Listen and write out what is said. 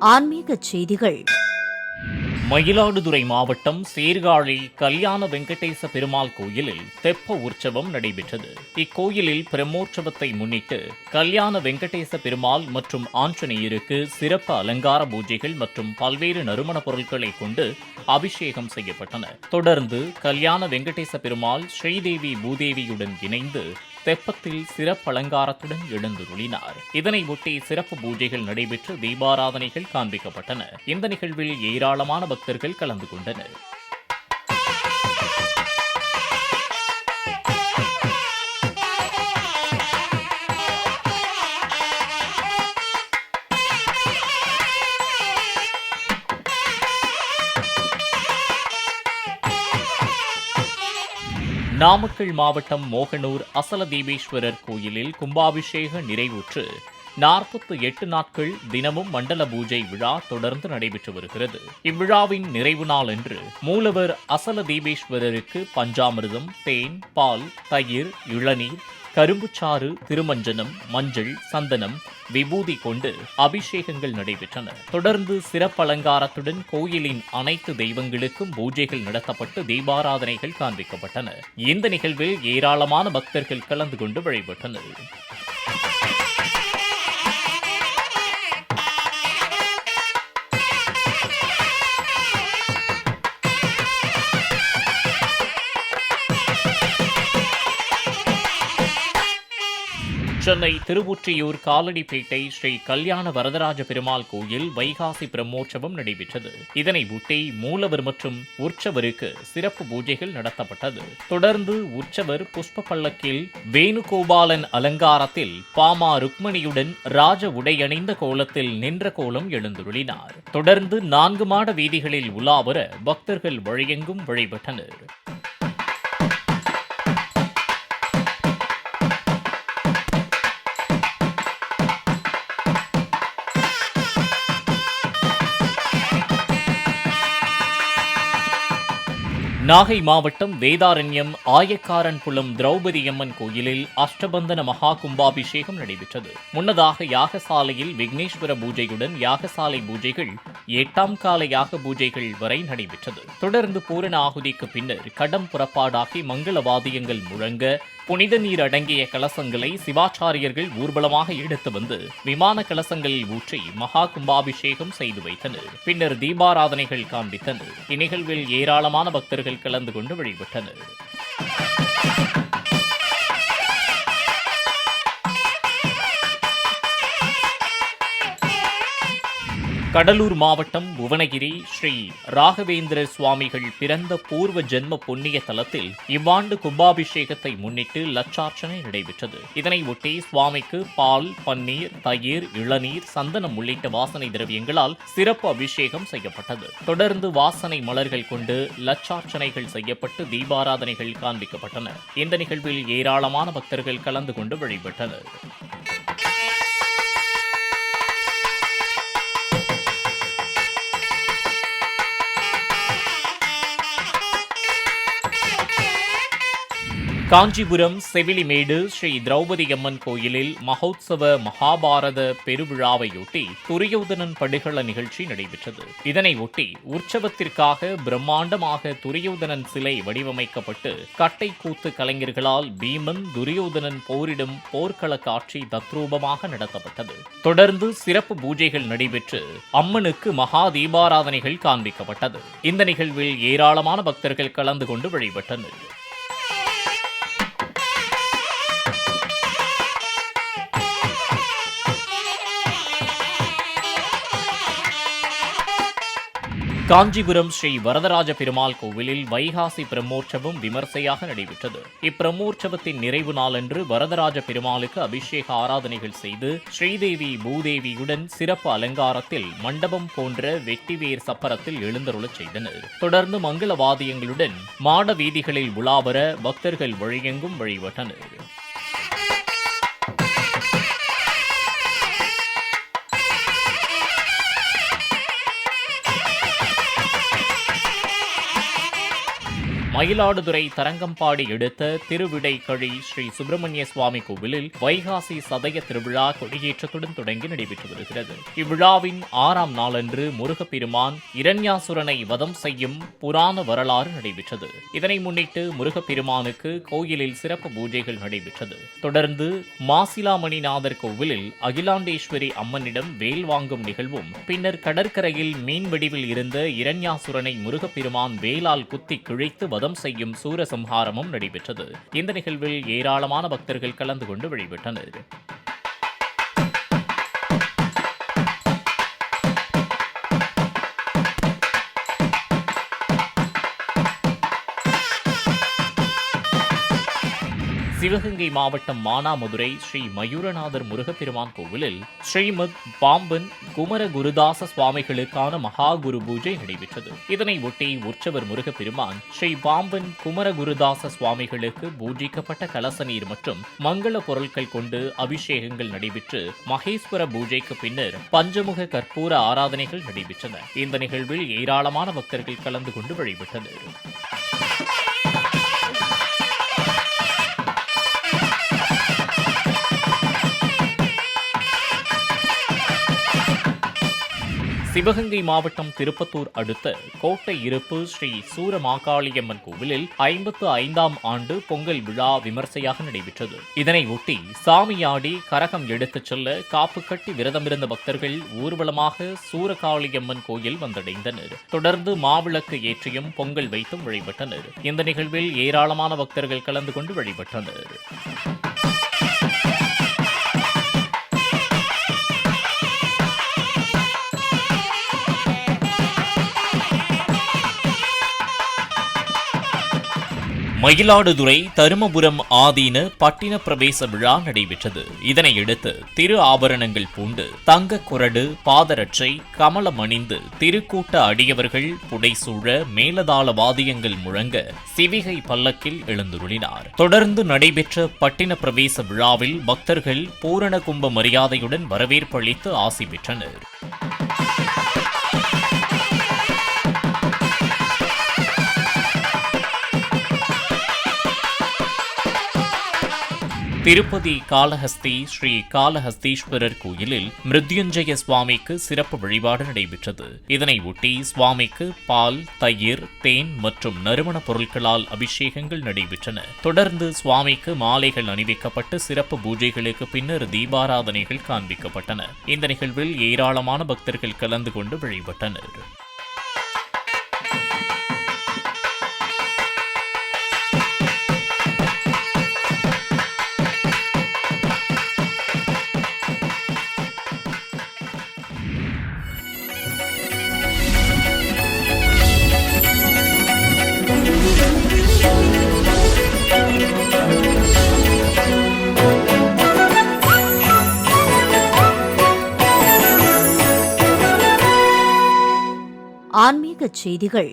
ஆன்மீகச் செய்திகள். மயிலாடுதுறை மாவட்டம் சீர்காழி கல்யாண வெங்கடேச பெருமாள் கோயிலில் தெப்ப உற்சவம் நடைபெற்றது. இக்கோயிலில் பிரம்மோற்சவத்தை முன்னிட்டு கல்யாண வெங்கடேச பெருமாள் மற்றும் ஆஞ்சநேயருக்கு சிறப்பு அலங்கார பூஜைகள் மற்றும் பல்வேறு நறுமண பொருட்களை கொண்டு அபிஷேகம் செய்யப்பட்டன. தொடர்ந்து கல்யாண வெங்கடேச பெருமாள் ஸ்ரீதேவி பூதேவியுடன் இணைந்து தெப்பத்தில் சிறப்பு அலங்காரத்துடன் எழுந்துருளினார். இதனை ஒட்டி சிறப்பு பூஜைகள் நடைபெற்று தீபாராதனைகள் காண்பிக்கப்பட்டன. இந்த நிகழ்வில் ஏராளமான பக்தர்கள் கலந்து கொண்டனர். நாமக்கல் மாவட்டம் மோகனூர் அசலதீபேஸ்வரர் கோயிலில் கும்பாபிஷேக நிறைவுற்று 48 நாட்கள் தினமும் மண்டல பூஜை விழா தொடர்ந்து நடைபெற்று வருகிறது. இவ்விழாவின் நிறைவு நாள் அன்று மூலவர் அசலதீபேஸ்வரருக்கு பஞ்சாமிர்தம், தேன், பால், தயிர், இளநீர், கரும்புச்சாறு, திருமஞ்சனம், மஞ்சள், சந்தனம், விபூதி கொண்டு அபிஷேகங்கள் நடைபெற்றன. தொடர்ந்து சிறப்பு அலங்காரத்துடன் கோயிலின் அனைத்து தெய்வங்களுக்கும் பூஜைகள் நடத்தப்பட்டு தீபாராதனைகள் காண்பிக்கப்பட்டன. இந்த நிகழ்வில் ஏராளமான பக்தர்கள் கலந்து கொண்டு வழிபட்டனர். சென்னை திருவொற்றியூர் காலடிப்பேட்டை ஸ்ரீ கல்யாண வரதராஜ பெருமாள் கோயில் வைகாசி பிரம்மோற்சவம் நடைபெற்றது. இதனை ஒட்டி மூலவர் மற்றும் உற்சவருக்கு சிறப்பு பூஜைகள் நடத்தப்பட்டது. தொடர்ந்து உற்சவர் புஷ்ப பல்லக்கில் வேணுகோபாலன் அலங்காரத்தில் பாமா ருக்மணியுடன் ராஜ உடையணிந்த கோலத்தில் நின்ற கோலம் எழுந்துருளினார். தொடர்ந்து 4 மாட வீதிகளில் உலாவர பக்தர்கள் வழியெங்கும் வழிபட்டனர். நாகை மாவட்டம் வேதாரண்யம் ஆயக்காரன்புலம் திரௌபதியம்மன் கோயிலில் அஷ்டபந்தன மகா கும்பாபிஷேகம் நடைபெற்றது. முன்னதாக யாகசாலையில் விக்னேஸ்வர பூஜையுடன் யாகசாலை பூஜைகள் 8ஆம் கால யாக பூஜைகள் வரை நடைபெற்றது. தொடர்ந்து பூரண ஆகுதிக்கு பின்னர் கடம் புறப்பாடாகி மங்கள வாத்தியங்கள் முழங்க புனித நீர் அடங்கிய கலசங்களை சிவாச்சாரியர்கள் ஊர்வலமாக எடுத்து வந்து விமான கலசங்களில் ஊற்றி மகா கும்பாபிஷேகம் செய்து வைத்தனர். பின்னர் தீபாராதனைகள் காண்பித்தனர். இந்நிகழ்வில் ஏராளமான பக்தர்கள் கலந்து கொண்டு வழிபட்டனர். கடலூர் மாவட்டம் புவனகிரி ஸ்ரீ ராகவேந்திர சுவாமிகள் பிறந்த பூர்வ ஜென்ம புண்ணிய தலத்தில் இவ்வாண்டு கும்பாபிஷேகத்தை முன்னிட்டு லட்சார்ச்சனை நடைபெற்றது. இதனை ஒட்டி சுவாமிக்கு பால், பன்னீர், தயிர், இளநீர், சந்தனம் உள்ளிட்ட வாசனை திரவியங்களால் சிறப்பு அபிஷேகம் செய்யப்பட்டது. தொடர்ந்து வாசனை மலர்கள் கொண்டு லட்சார்ச்சனைகள் செய்யப்பட்டு தீபாராதனைகள் காண்பிக்கப்பட்டன. இந்த நிகழ்வில் ஏராளமான பக்தர்கள் கலந்து கொண்டு வழிபட்டனர். காஞ்சிபுரம் செவிலிமேடு ஸ்ரீ திரௌபதியம்மன் கோயிலில் மகோத்சவ மகாபாரத பெருவிழாவையொட்டி துரியோதனன் படுகள நிகழ்ச்சி நடைபெற்றது. இதனை ஒட்டி உற்சவத்திற்காக பிரம்மாண்டமாக துரியோதனன் சிலை வடிவமைக்கப்பட்டு கட்டை கூத்து கலைஞர்களால் பீமன் துரியோதனன் போரிடும் போர்க்கள காட்சி தத்ரூபமாக நடத்தப்பட்டது. தொடர்ந்து சிறப்பு பூஜைகள் நடைபெற்று அம்மனுக்கு மகா தீபாராதனைகள் காண்பிக்கப்பட்டது. இந்த நிகழ்வில் ஏராளமான பக்தர்கள் கலந்து கொண்டு வழிபட்டனர். காஞ்சிபுரம் ஸ்ரீ வரதராஜ பெருமாள் கோவிலில் வைகாசி பிரம்மோற்சவம் விமர்சையாக நடைபெற்றது. இப்பிரம்மோற்சவத்தின் நிறைவு நாளன்று வரதராஜ பெருமாளுக்கு அபிஷேக ஆராதனைகள் செய்து ஸ்ரீதேவி பூதேவியுடன் சிறப்பு அலங்காரத்தில் மண்டபம் போன்ற வெட்டிவேர் சப்பரத்தில் எழுந்தருளச் செய்தனர். தொடர்ந்து மங்கள வாத்தியங்களுடன் மாட வீதிகளில் உலாவர பக்தர்கள் வழியெங்கும் வழிபட்டனர். மயிலாடுதுறை தரங்கம்பாடி எடுத்த திருவிடைக்கழி ஸ்ரீ சுப்பிரமணிய சுவாமி கோவிலில் வைகாசி சதய திருவிழா கொடியேற்றத்துடன் தொடங்கி நடைபெற்று வருகிறது. இவ்விழாவின் 6ஆம் நாளன்று முருகப்பெருமான் இரண்யாசுரனை வதம் செய்யும் புராண வரலாறு நடைபெற்றது. இதனை முன்னிட்டு முருகப்பெருமானுக்கு கோயிலில் சிறப்பு பூஜைகள் நடைபெற்றது. தொடர்ந்து மாசிலாமணிநாதர் கோவிலில் அகிலாண்டேஸ்வரி அம்மனிடம் வேல் வாங்கும் நிகழ்வும், பின்னர் கடற்கரையில் மீன் வடிவில் இருந்த இரண்யாசுரனை முருகப்பெருமான் வேலால் குத்தி கிழித்து வதம் செய்யும் சூரசம்ஹாரமும் நடைபெற்றது. இந்த நிகழ்வில் ஏராளமான பக்தர்கள் கலந்து கொண்டு வழிபட்டனர். சிவகங்கை மாவட்டம் மானாமதுரை ஸ்ரீ மயூரநாதர் முருகப்பெருமான் கோவிலில் ஸ்ரீமத் பாம்பன் குமர குருதாச சுவாமிகளுக்கான மகா குரு பூஜை நடைபெற்றது. இதனை ஒட்டி உற்சவர் முருகப்பெருமான் ஸ்ரீ பாம்பன் குமர குருதாச சுவாமிகளுக்கு பூஜிக்கப்பட்ட கலச நீர் மற்றும் மங்கள பொருட்கள் கொண்டு அபிஷேகங்கள் நடைபெற்று மகேஸ்வர பூஜைக்கு பின்னர் பஞ்சமுக கற்பூர ஆராதனைகள் நடைபெற்றன. இந்த நிகழ்வில் ஏராளமான பக்தர்கள் கலந்து கொண்டு வழிபட்டனர். சிவகங்கை மாவட்டம் திருப்பத்தூர் அடுத்த கோட்டை இருப்பு ஸ்ரீ சூரமாகாளியம்மன் கோவிலில் 55ஆம் ஆண்டு பொங்கல் விழா விமர்சையாக நடைபெற்றது. இதனை ஒட்டி சாமியாடி கரகம் எடுத்துச் செல்ல காப்பு கட்டி விரதமிருந்த பக்தர்கள் ஊர்வலமாக சூரகாளியம்மன் கோயில் வந்தடைந்தனர். தொடர்ந்து மாவிளக்கு ஏற்றியும் பொங்கல் வைத்தும் வழிபட்டனர். இந்த நிகழ்வில் ஏராளமான பக்தர்கள் கலந்து கொண்டு வழிபட்டனர். மயிலாடுதுறை தருமபுரம் ஆதீன பட்டின பிரவேச விழா நடைபெற்றது. இதனையடுத்து திரு ஆபரணங்கள் பூண்டு தங்க குரடு பாதரட்சை கமலம் அணிந்து திருக்கூட்ட அடியவர்கள் புடைசூழ மேலதாள வாத்தியங்கள் முழங்க சிவிகை பல்லக்கில் எழுந்துருளினார். தொடர்ந்து நடைபெற்ற பட்டின பிரவேச விழாவில் பக்தர்கள் பூரண கும்ப மரியாதையுடன் வரவேற்பளித்து ஆசி பெற்றனர். திருப்பதி காளஹஸ்தி ஸ்ரீ காளஹஸ்தீஸ்வரர் கோயிலில் மிருத்யுஞ்சய சுவாமிக்கு சிறப்பு வழிபாடு நடைபெற்றது. இதனை ஒட்டி சுவாமிக்கு பால், தயிர், தேன் மற்றும் நறுமண பொருட்களால் அபிஷேகங்கள் நடைபெற்றன. தொடர்ந்து சுவாமிக்கு மாலைகள் அணிவிக்கப்பட்டு சிறப்பு பூஜைகளுக்கு பின்னர் தீபாராதனைகள் காண்பிக்கப்பட்டன. இந்த நிகழ்வில் ஏராளமான பக்தர்கள் கலந்து கொண்டு வழிபட்டனர். ஆன்மீக செய்திகள்.